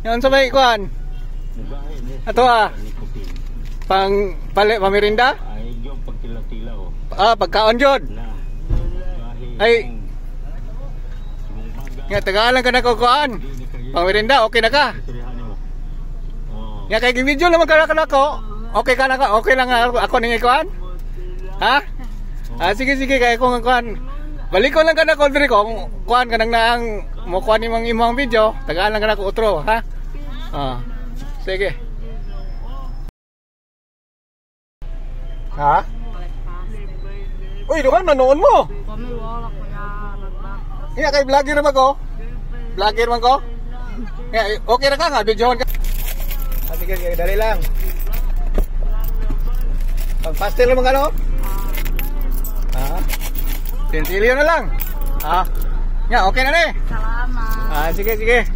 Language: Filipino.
Yan sa may kuan. Ato pamirinda? Ay, yung pagtila-tila o. Pagkaon jud. Ay. Nga tagalan ka na ko kuan. Pamirinda, okay na ka? Nga kay gi-video naman ka na ko. Okay ka na ka? Okay lang ako ning kuan? Ha? Sige kay ko kuan. Balik ko lang ka na ko diri ko. Kuan ka nang naang mo kuan imong video. Tagalan ka na ko utro, ha? Sige. Ha? Uy, duman manoon mo. Kami wala ko yan. Iya kay vlogger naman ko. Vlogger man ko. Okay na ka nga, videohan ka. Sige, dali lang. Pag-pastel naman ka, no? Sinsilyo na lang. Okay na na eh. Salamat. Sige.